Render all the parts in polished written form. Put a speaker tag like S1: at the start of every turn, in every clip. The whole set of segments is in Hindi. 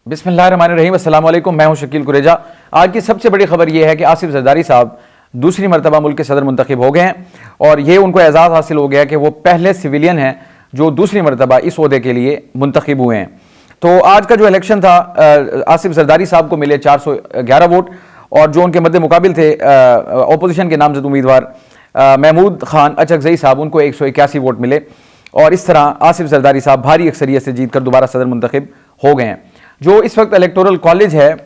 S1: बिस्मिल्लाहिर्रहमानिर्रहीम, अस्सलाम वालेकुम। मैं हूं शकील कुरेजा। आज की सबसे बड़ी खबर यह है कि आसिफ जरदारी साहब दूसरी मरतबा मुल्क के सदर मुंतखब हो गए हैं और ये उनको एजाज़ हासिल हो गया कि वो पहले सिविलियन हैं जो दूसरी मरतबा इस ओहदे के लिए मुंतखब हुए हैं। तो आज का जो इलेक्शन था, आसिफ जरदारी साहब को मिले 411 वोट और जो उनके मद्दे मुकाबिल थे अपोजिशन के नामजद उम्मीदवार महमूद खान अचकजई साहब, उनको 181 वोट मिले और इस तरह आसिफ जरदारी साहब भारी अक्सरियत से जीत कर दोबारा सदर मुंतखब हो गए हैं। जो इस वक्त इलेक्टोरल कॉलेज है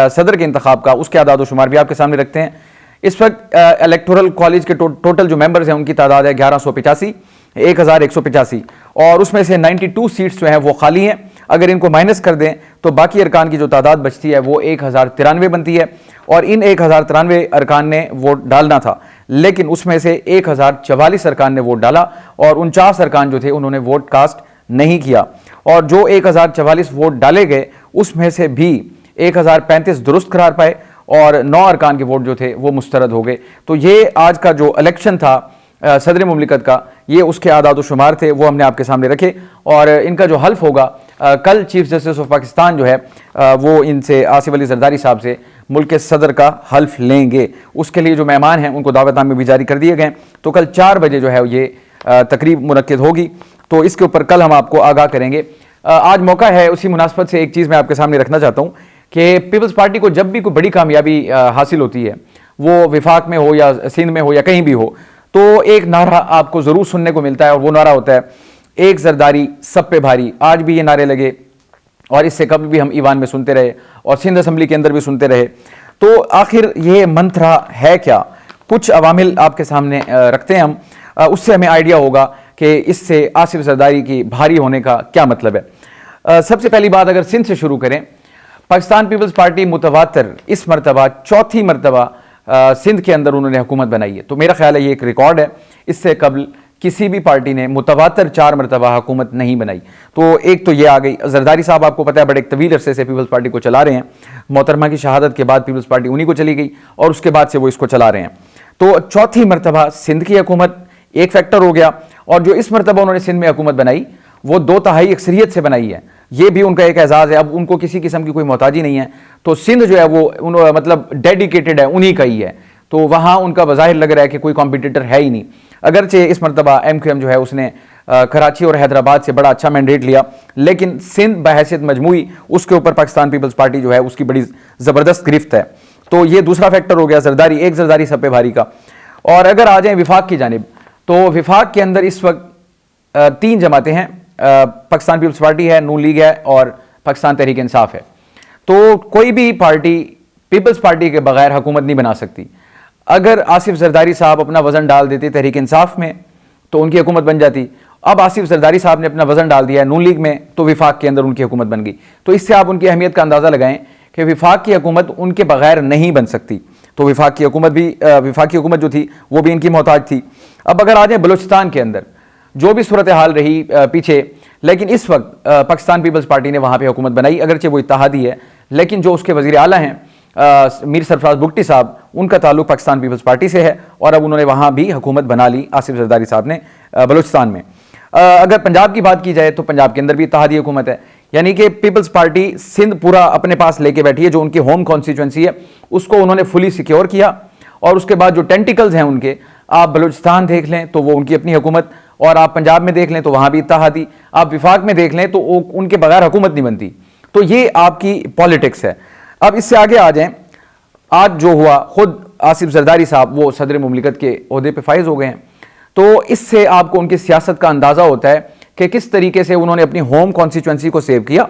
S1: सदर के इंतखाब का, उसके आदाद व शुमार भी आपके सामने रखते हैं। इस वक्त इलेक्टोरल कॉलेज के टोटल जो मेंबर्स हैं उनकी तादाद है 1185 और उसमें से 92 सीट्स जो हैं वो खाली हैं। अगर इनको माइनस कर दें तो बाकी अरकान की जो तादाद बचती है वो 1093 बनती है और इन 1093 अरकान ने वोट डालना था, लेकिन उसमें से 1044 अरकान ने वोट डाला और 49 अरकान जो थे उन्होंने वोट कास्ट नहीं किया और जो 1044 वोट डाले गए उसमें से भी 1035 दुरुस्त करार पाए और 9 अरकान के वोट जो थे वो मुस्तरद हो गए। तो ये आज का जो इलेक्शन था सदर मुमलिकत का, ये उसके आदाद शुमार थे, वो हमने आपके सामने रखे और इनका जो हल्फ होगा कल चीफ जस्टिस ऑफ पाकिस्तान जो है वो इनसे आसिफ अली जरदारी साहब से मुल्क के सदर का हल्फ लेंगे। उसके लिए जो मेहमान हैं उनको दावतनामे भी जारी कर दिए गए। तो कल 4 बजे जो है ये तकरीब मुनक्किद होगी, तो इसके ऊपर कल हम आपको आगाह करेंगे। आज मौका है, उसी मुनासबत से एक चीज़ मैं आपके सामने रखना चाहता हूँ कि पीपल्स पार्टी को जब भी कोई बड़ी कामयाबी हासिल होती है, वो विफाक में हो या सिंध में हो या कहीं भी हो, तो एक नारा आपको ज़रूर सुनने को मिलता है और वो नारा होता है एक जरदारी सब पे भारी। आज भी ये नारे लगे और इससे कभी भी हम ईवान में सुनते रहे और सिंध असम्बली के अंदर भी सुनते रहे। तो आखिर ये मंत्रा है क्या? कुछ अवामिल आपके सामने रखते हैं हम, उससे हमें आइडिया होगा कि इससे आसिफ जरदारी की भारी होने का क्या मतलब है। सबसे पहली बात अगर सिंध से शुरू करें, पाकिस्तान पीपल्स पार्टी मुतवातर इस मरतबा चौथी मरतबा सिंध के अंदर उन्होंने हुकूमत बनाई है। तो मेरा ख्याल है ये एक रिकॉर्ड है, इससे कबल किसी भी पार्टी ने मुतवातर 4 मरतबा हुकूमत नहीं बनाई। तो एक तो ये आ गई। जरदारी साहब आपको पता है बड़े एक तवील अरसे से पीपल्स पार्टी को चला रहे हैं। मोहतरमा की शहादत के बाद पीपल्स पार्टी उन्हीं को चली गई और उसके बाद से वो इसको चला रहे हैं। तो चौथी मरतबा सिंध की हुकूमत एक फैक्टर हो गया और जो इस मरतबा उन्होंने सिंध में हुकूमत बनाई वो 2/3 अक्सरियत से बनाई है। ये भी उनका एक एजाज़ है। अब उनको किसी किस्म की कोई मोहताजी नहीं है। तो सिंध जो है वो मतलब डेडिकेटेड है, उन्हीं का ही है। तो वहाँ उनका बज़ाहिर लग रहा है कि कोई कॉम्पिटिटर है ही नहीं। अगरचे इस मरतबा MQM जो है उसने कराची और हैदराबाद से बड़ा अच्छा मैंडेट लिया, लेकिन सिंध बहैसियत मजमूई उसके ऊपर पाकिस्तान पीपल्स पार्टी जो है उसकी बड़ी ज़बरदस्त गिरफ्त है। तो ये दूसरा फैक्टर हो गया जरदारी, एक जरदारी सब पे भारी का। और अगर आ जाए विफाक की जानिब, तो विफाक के अंदर इस वक्त 3 जमातें हैं। पाकिस्तान पीपल्स पार्टी है, नून लीग है और पाकिस्तान तहरीक इंसाफ है। तो कोई भी पार्टी पीपल्स पार्टी के बगैर हुकूमत नहीं बना सकती। अगर आसिफ जरदारी साहब अपना वजन डाल देते तहरीक इंसाफ में तो उनकी हुकूमत बन जाती। अब आसिफ जरदारी साहब ने अपना वजन डाल दिया है नून लीग में, तो विफाक के अंदर उनकी हुकूमत बन गई। तो इससे आप उनकी अहमियत का अंदाज़ा लगाएं कि विफाक की हुकूमत उनके बगैर नहीं बन सकती। तो विफाक की हुकूमत जो थी वो भी इनकी मोहताज थी। अब अगर आ जाए बलूचिस्तान के अंदर, जो भी सूरत हाल रही पीछे, लेकिन इस वक्त पाकिस्तान पीपल्स पार्टी ने वहाँ पे हुकूमत बनाई। अगरचे वो इत्तेहादी है, लेकिन जो उसके वज़ीर आला हैं मीर सरफराज बुगटी साहब, उनका ताल्लुक पाकिस्तान पीपल्स पार्टी से है और अब उन्होंने वहाँ भी हुकूमत बना ली आसिफ जरदारी साहब ने बलूचिस्तान में। अगर पंजाब की बात की जाए तो पंजाब के अंदर भी इत्तेहादी हुकूमत है, यानी कि पीपल्स पार्टी सिंध पूरा अपने पास लेके बैठी है। जो उनकी होम कॉन्स्टिट्यूंसी है उसको उन्होंने फुली सिक्योर किया और उसके बाद जो टेंटिकल्स हैं उनके, आप बलूचिस्तान देख लें तो वो उनकी अपनी हुकूमत, और आप पंजाब में देख लें तो वहाँ भी इत्तेहादी, आप विफाक में देख लें तो उनके बगैर हुकूमत नहीं बनती। तो ये आपकी पॉलिटिक्स है। अब इससे आगे आ जाएं, आज जो हुआ, खुद आसिफ जरदारी साहब वो सदर मुमलिकत के ओहदे पे फाइज हो गए हैं। तो इससे आपको उनकी सियासत का अंदाज़ा होता है कि किस तरीके से उन्होंने अपनी होम कॉन्स्टिट्यूंसी को सेव किया,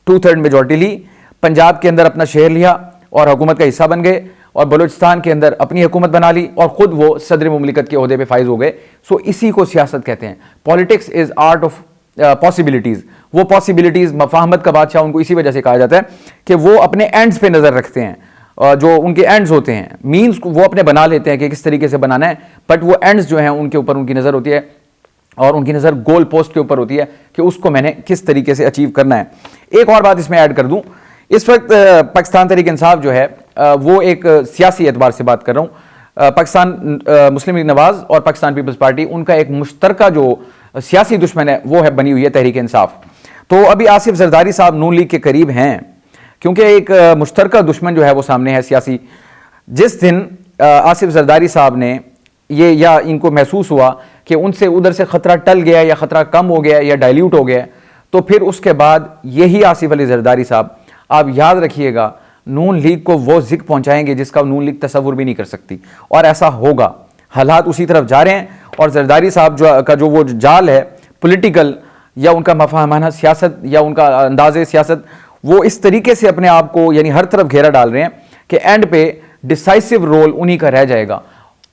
S1: 2/3 मेजॉरिटी ली, पंजाब के अंदर अपना शहर लिया और हुकूमत का हिस्सा बन गए और बलूचिस्तान के अंदर अपनी हुकूमत बना ली और ख़ुद वो सदर मुमलिकत के ओहदे पे फाइज हो गए। सो इसी को सियासत कहते हैं। Politics is art of possibilities. वो पॉसिबिलिटीज़, मफाहमत का बादशाह उनको इसी वजह से कहा जाता है कि वो अपने एंड्स पे नज़र रखते हैं। जो उनके एंड्स होते हैं, मीन्स वो अपने बना लेते हैं कि किस तरीके से बनाना है, बट वो एंड्स जो हैं उनके ऊपर उनकी नज़र होती है और उनकी नज़र गोल पोस्ट के ऊपर होती है कि उसको मैंने किस तरीके से अचीव करना है। एक और बात इसमें ऐड कर दूं, इस वक्त पाकिस्तान तहरीक इंसाफ जो है वो एक सियासी एतबार से बात कर रहा हूँ, पाकिस्तान मुस्लिम लीग नवाज़ और पाकिस्तान पीपल्स पार्टी, उनका एक मुश्तरका जो सियासी दुश्मन है वो है बनी हुई है तहरीक इंसाफ। तो अभी आसिफ जरदारी साहब नून लीग के करीब हैं, क्योंकि एक मुश्तरका दुश्मन जो है वो सामने है सियासी। जिस दिन आसिफ जरदारी साहब ने ये या इनको महसूस हुआ कि उनसे उधर से ख़तरा टल गया या ख़तरा कम हो गया या डाइल्यूट हो गया, तो फिर उसके बाद यही आसिफ अली जरदारी साहब, आप याद रखिएगा, नून लीग को वो जिक पहुंचाएंगे जिसका नून लीग तसव्वुर भी नहीं कर सकती, और ऐसा होगा। हालात उसी तरफ जा रहे हैं, और जरदारी साहब जो वो जाल है पॉलिटिकल, या उनका मफाहमाना सियासत या उनका अंदाज़े सियासत, वो इस तरीके से अपने आप को यानी हर तरफ घेरा डाल रहे हैं कि एंड पे डिसाइसिव रोल उन्हीं का रह जाएगा।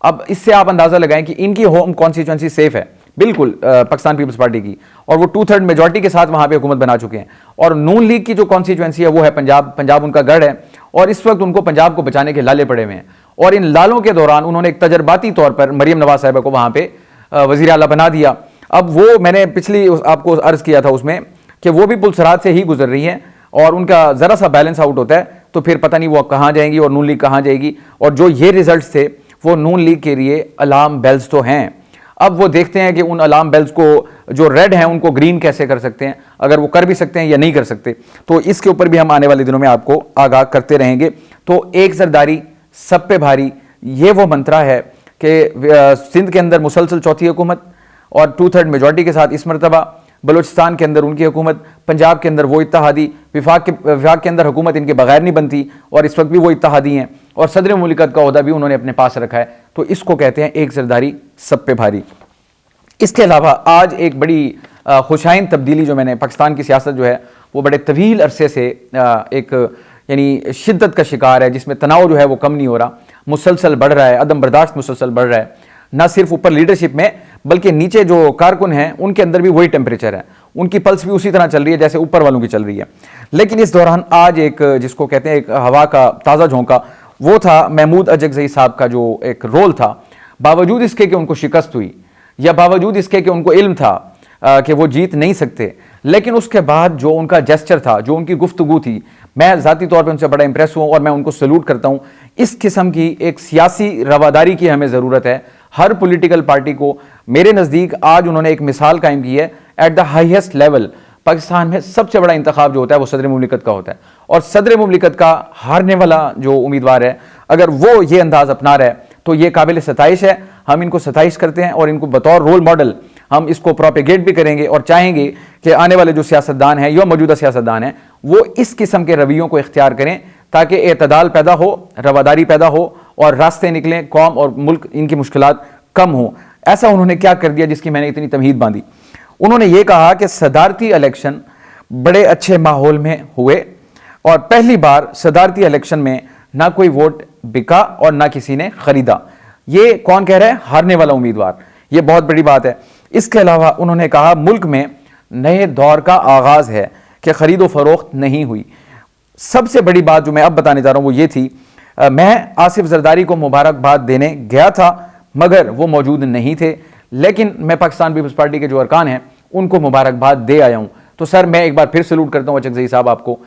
S1: अब इससे आप अंदाज़ा लगाएं कि इनकी होम कॉन्स्टिट्यूंसी सेफ है बिल्कुल पाकिस्तान पीपल्स पार्टी की, और वो 2/3 मेजॉरिटी के साथ वहां पे हुकूमत बना चुके हैं। और नून लीग की जो कॉन्स्टिट्यूंसी है वो है पंजाब। पंजाब उनका गढ़ है, और इस वक्त उनको पंजाब को बचाने के लाले पड़े हुए हैं। और इन लालों के दौरान उन्होंने एक तजर्बाती तौर पर मरियम नवाज साहिबा को वहां पे वज़ीर आला बना दिया। अब वो मैंने पिछली आपको अर्ज किया था उसमें कि वो भी पुलसरात से ही गुजर रही हैं, और उनका ज़रा सा बैलेंस आउट होता है तो फिर पता नहीं वो कहाँ जाएंगी और नून लीग कहाँ जाएगी। और जो ये रिजल्ट थे वो नून लीग के लिए अलार्म बेल्स तो हैं। अब वो देखते हैं कि उन अलार्म बेल्स को जो रेड हैं उनको ग्रीन कैसे कर सकते हैं, अगर वो कर भी सकते हैं या नहीं कर सकते। तो इसके ऊपर भी हम आने वाले दिनों में आपको आगाह करते रहेंगे। तो एक जरदारी सब पे भारी, ये वो मंत्रा है कि सिंध के अंदर मुसलसल चौथी हुकूमत और 2/3 मेजॉरिटी के साथ इस मरतबा, बलूचिस्तान के अंदर उनकी हुकूमत, पंजाब के अंदर वो इत्तेहादी, विफाक के अंदर हुकूमत इनके बगैर नहीं बनती और इस वक्त भी वो इत्तेहादी हैं, और सदर मुमलिकत का ओहदा भी उन्होंने अपने पास रखा है। तो इसको कहते हैं एक जरदारी सब पे भारी। इसके अलावा आज एक बड़ी खुशाइन तब्दीली जो मैंने, पाकिस्तान की सियासत जो है वो बड़े तवील अरसे से एक यानी शिद्दत का शिकार है, जिसमें तनाव जो है वो कम नहीं हो रहा, मुसलसल बढ़ रहा है, अदम बर्दाश्त मुसलसल बढ़ रहा है। ना सिर्फ ऊपर लीडरशिप में बल्कि नीचे जो कारकुन हैं उनके अंदर भी वही टेम्परेचर है, उनकी पल्स भी उसी तरह चल रही है जैसे ऊपर वालों की चल रही है। लेकिन इस दौरान आज एक जिसको कहते हैं एक हवा का ताज़ा झोंका, वो था महमूद अजगज़ई साहब का जो एक रोल था। बावजूद इसके कि उनको शिकस्त हुई, या बावजूद इसके कि उनको इल्म था कि वो जीत नहीं सकते, लेकिन उसके बाद जो उनका जेस्चर था, जो उनकी गुफ्तगू थी, मैं ज़ाती तौर पे उनसे बड़ा इंप्रेस हुआ और मैं उनको सल्यूट करता हूँ। इस किस्म की एक सियासी रवादारी की हमें ज़रूरत है। हर पॉलिटिकल पार्टी को, मेरे नज़दीक आज उन्होंने एक मिसाल कायम की है at the highest level. Pakistan में सबसे बड़ा इंतखाब जो होता है वो सदर मुमलिकत का होता है, और सदर मुमलिकत का हारने वाला जो उम्मीदवार है, अगर वो ये अंदाज अपना रहा है तो ये काबिल सताइश है। हम इनको सताइश करते हैं और इनको बतौर रोल मॉडल हम इसको प्रोपेगेट भी करेंगे, और चाहेंगे कि आने वाले जो सियासतदान हैं या मौजूदा सियासतदान हैं वो इस किस्म के रवैयों को इख्तियार करें, ताकि एतदाल पैदा हो, रवादारी पैदा हो, और रास्ते निकलें, कौम और मुल्क इनकी मुश्किलात कम हो। ऐसा उन्होंने क्या कर दिया जिसकी मैंने इतनी तमहीद बांधी। उन्होंने ये कहा कि सदारती इलेक्शन बड़े अच्छे माहौल में हुए, और पहली बार सदारती इलेक्शन में ना कोई वोट बिका और ना किसी ने खरीदा। ये कौन कह रहा है? हारने वाला उम्मीदवार। ये बहुत बड़ी बात है। इसके अलावा उन्होंने कहा मुल्क में नए दौर का आगाज है कि खरीदो फरोख्त नहीं हुई। सबसे बड़ी बात जो मैं अब बताने जा रहा हूं वो ये थी, मैं आसिफ जरदारी को मुबारकबाद देने गया था मगर वो मौजूद नहीं थे, लेकिन मैं पाकिस्तान पीपल्स पार्टी के जो अरकान हैं उनको मुबारकबाद दे आया हूं। तो सर मैं एक बार फिर सलूट करता हूं अजगज़ई साहब आपको।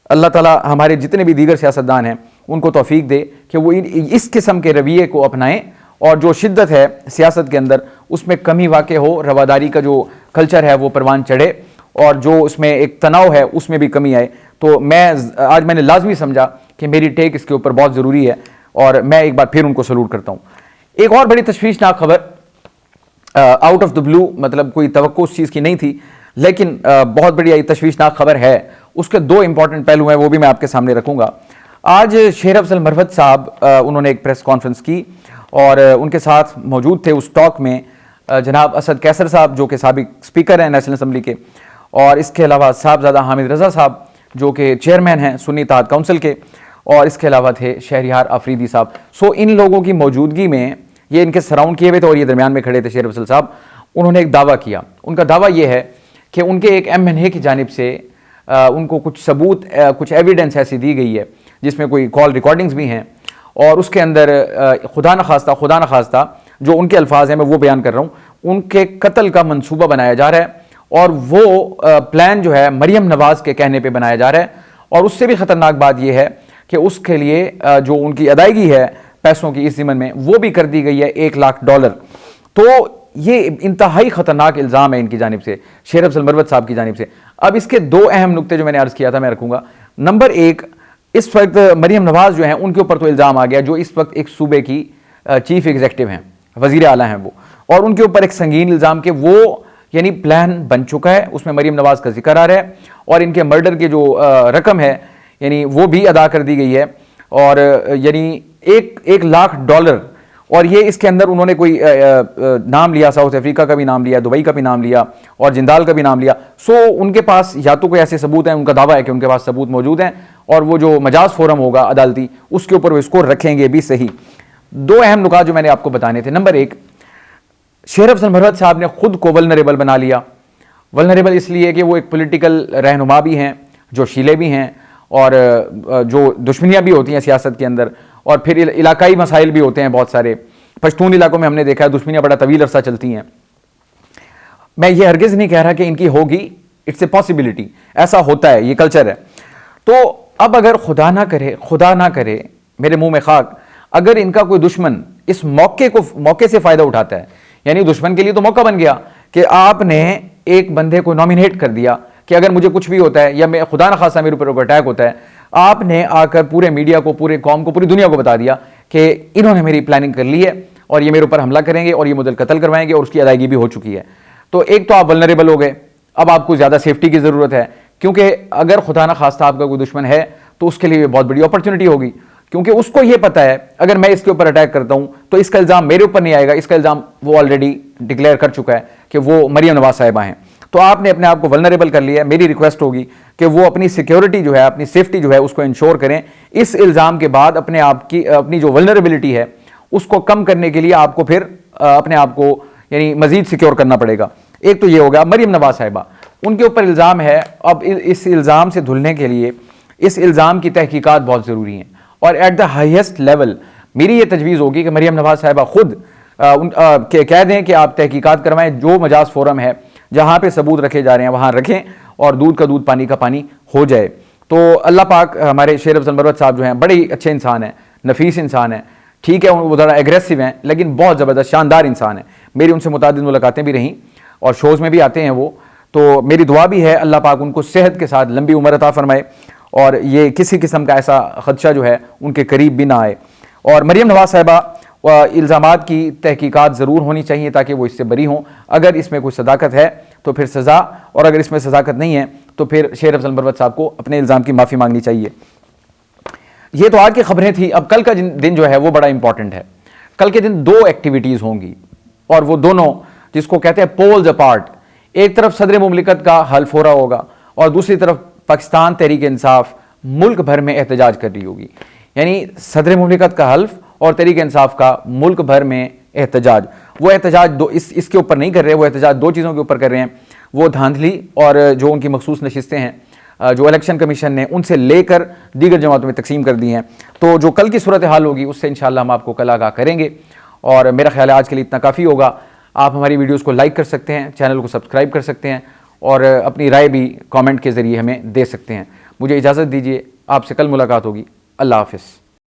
S1: अल्लाह ताला हमारे जितने भी दीगर सियासतदान हैं उनको तौफीक दे कि वो इस किस्म के रवैये को अपनाएं, और जो शिद्दत है सियासत के अंदर उसमें कमी वाक़ हो, रवादारी का जो कल्चर है वो परवान चढ़े, और जो उसमें एक तनाव है उसमें भी कमी आए। तो मैंने लाजमी समझा कि मेरी टेक इसके ऊपर बहुत ज़रूरी है, और मैं एक बार फिर उनको सलूट करता हूँ। एक और बड़ी तशवीशनाक खबर आउट ऑफ द ब्लू, मतलब कोई तवक्को उस चीज़ की नहीं थी, लेकिन बहुत बड़ी तशवीशनाक खबर है। उसके दो इंपॉर्टेंट पहलू हैं, वो भी मैं आपके सामने रखूँगा। आज शेर अफजल मरवत साहब उन्होंने एक प्रेस कॉन्फ्रेंस की, और उनके साथ मौजूद थे उस टॉक में जनाब असद कैसर साहब जो कि साबिक स्पीकर हैं नेशनल असम्बली के, और इसके अलावा साहबजादा हामिद रज़ा साहब जो कि चेयरमैन हैं सुन्नी इत्तेहाद काउंसिल के, और इसके अलावा थे शहरियार आफरीदी साहब। सो इन लोगों की मौजूदगी में ये इनके सराउंड किए हुए थे और ये दरमियान में खड़े थे शेर अफजल साहब। उन्होंने एक दावा किया। उनका दावा ये है कि उनके एक MNA की जानिब से उनको कुछ सबूत, कुछ एविडेंस ऐसी दी गई है जिसमें कोई कॉल रिकॉर्डिंग्स भी हैं, और उसके अंदर खुदा न खास्ता जो उनके अल्फाज हैं मैं वो बयान कर रहा हूँ, उनके कत्ल का मंसूबा बनाया जा रहा है, और वो प्लान जो है मरियम नवाज के कहने पे बनाया जा रहा है। और उससे भी ख़तरनाक बात यह है कि उसके लिए जो उनकी अदायगी है पैसों की इस ज़िमन में वो भी कर दी गई है $1 लाख। तो ये इंतहाई ख़तरनाक इल्ज़ाम है इनकी जानिब से, शेर अफजल मरवत साहब की जानिब से। अब इसके दो अहम नुक्ते जो मैंने अर्ज़ किया था मैं रखूँगा। नंबर एक, इस वक्त मरीम नवाज जो हैं उनके ऊपर तो इल्ज़ाम आ गया, जो इस वक्त एक सूबे की चीफ एग्जीक्यूटिव हैं, वज़ीर आला हैं वो, और उनके ऊपर एक संगीन इल्ज़ाम के वो यानी प्लान बन चुका है, उसमें मरीम नवाज का जिक्र आ रहा है और इनके मर्डर की जो रकम है यानी वो भी अदा कर दी गई है, और यानी $1 लाख, और ये इसके अंदर उन्होंने कोई नाम लिया, साउथ अफ्रीका का भी नाम लिया, दुबई का भी नाम लिया और जिंदाल का भी नाम लिया। सो उनके पास या तो कोई ऐसे सबूत हैं, उनका दावा है कि उनके पास सबूत मौजूद हैं, और वो जो मजाज फोरम होगा अदालती उसके ऊपर वो इसको रखेंगे भी सही। दो अहम नुकात जो मैंने आपको बताने थे, नंबर एक, शेर अफजल मरवत साहब ने खुद को वल्नरेबल बना लिया। वल्नरेबल इसलिए कि वो एक पॉलिटिकल रहनुमा भी हैं, जो शीले भी हैं, और जो दुश्मनियाँ भी होती हैं सियासत के अंदर, और फिर इलाकाई मसाइल भी होते हैं बहुत सारे। पश्तून इलाकों में हमने देखा है दुश्मनियाँ बड़ा तवील अरसा चलती हैं। मैं ये हरगिज़ नहीं कह रहा कि इनकी होगी, इट्स ए पॉसिबिलिटी, ऐसा होता है, ये कल्चर है। तो अब अगर खुदा ना करे मेरे मुंह में खाक, अगर इनका कोई दुश्मन इस मौके से फ़ायदा उठाता है, यानी दुश्मन के लिए तो मौका बन गया कि आपने एक बंदे को नॉमिनेट कर दिया कि अगर मुझे कुछ भी होता है या मैं खुदा न खासा मेरे ऊपर अटैक होता है, आपने आकर पूरे मीडिया को, पूरे कौम को, पूरी दुनिया को बता दिया कि इन्होंने मेरी प्लानिंग कर ली है और ये मेरे ऊपर हमला करेंगे और ये मुझे कत्ल करवाएंगे और उसकी अदायगी भी हो चुकी है। तो एक तो आप वल्नरेबल हो गए, अब आपको ज़्यादा सेफ्टी की ज़रूरत है, क्योंकि अगर खुदा न खास्ता आपका कोई दुश्मन है तो उसके लिए बहुत बड़ी अपॉर्चुनिटी होगी, क्योंकि उसको ये पता है अगर मैं इसके ऊपर अटैक करता हूं तो इसका इल्ज़ाम मेरे ऊपर नहीं आएगा, इसका इल्ज़ाम वो ऑलरेडी डिक्लेयर कर चुका है कि वो मरीम नवाज साहिबा हैं। तो आपने अपने आप को वल्नरेबल कर लिया है। मेरी रिक्वेस्ट होगी कि वो अपनी सिक्योरिटी जो है, अपनी सेफ्टी जो है उसको इंश्योर करें। इस इल्ज़ाम के बाद अपनी जो वल्नरेबिलिटी है उसको कम करने के लिए आपको फिर अपने आप को यानी मजीद सिक्योर करना पड़ेगा। एक तो ये होगा। मरीम नवाज साहिबा, उनके ऊपर इल्ज़ाम है, अब इस इल्ज़ाम से धुलने के लिए इस इल्ज़ाम की तहकीकात बहुत ज़रूरी हैं, और एट द हाईएस्ट लेवल मेरी ये तजवीज़ होगी कि मरीम नवाज साहिबा खुद कह दें कि आप तहकीकात करवाएं, जो मजाज फोरम है जहाँ पे सबूत रखे जा रहे हैं वहाँ रखें, और दूध का दूध पानी का पानी हो जाए। तो अल्लाह पाक हमारे शेर अफजल मरवत साहब जो हैं बड़े ही अच्छे इंसान हैं, नफीस इंसान हैं, ठीक है वो ज़रा एग्रेसिव हैं लेकिन बहुत ज़बरदस्त शानदार इंसान है। मेरी उनसे मुतादिद मुलाकातें भी रहीं और शोज़ में भी आते हैं वो। तो मेरी दुआ भी है अल्लाह पाक उनको सेहत के साथ लंबी उम्र अता फरमाए और ये किसी किस्म का ऐसा खदशा जो है उनके करीब भी ना आए। और मरीम नवाज साहिबा इल्ज़ामात की तहकीकात ज़रूर होनी चाहिए ताकि वो इससे बरी हों। अगर इसमें कोई सदाकत है तो फिर सज़ा, और अगर इसमें सदाकत नहीं है तो फिर शेर अफजल मरवत साहब को अपने इल्ज़ाम की माफ़ी मांगनी चाहिए। ये तो आज की खबरें थी। अब कल का दिन जो है वो बड़ा इंपॉर्टेंट है। कल के दिन दो एक्टिविटीज़ होंगी और वो दोनों जिसको कहते हैं पोल्स अपार्ट, एक तरफ सदर मुमलिकत का हल्फ हो रहा होगा और दूसरी तरफ पाकिस्तान तहरीक इंसाफ मुल्क भर में एहतजाज कर रही होगी। यानी सदर मुमलिकत का हल्फ और तहरीक इंसाफ का मुल्क भर में एहतजाज। वो एहतजाज इसके ऊपर नहीं कर रहे, वो एहतजाज दो चीज़ों के ऊपर कर रहे हैं। वो धांधली और जो उनकी मखसूस नशिस्तें हैं जो इलेक्शन कमीशन ने उनसे लेकर दीगर जमातों में तकसीम कर दी हैं। तो जो कल की सूरत हाल होगी उससे इंशाअल्लाह हम आपको कल आगाह करेंगे। और मेरा ख्याल है आज के लिए इतना काफ़ी होगा। आप हमारी वीडियोज़ को लाइक कर सकते हैं, चैनल को सब्सक्राइब कर सकते हैं और अपनी राय भी कमेंट के ज़रिए हमें दे सकते हैं। मुझे इजाज़त दीजिए, आपसे कल मुलाकात होगी। अल्लाह हाफ़िज़।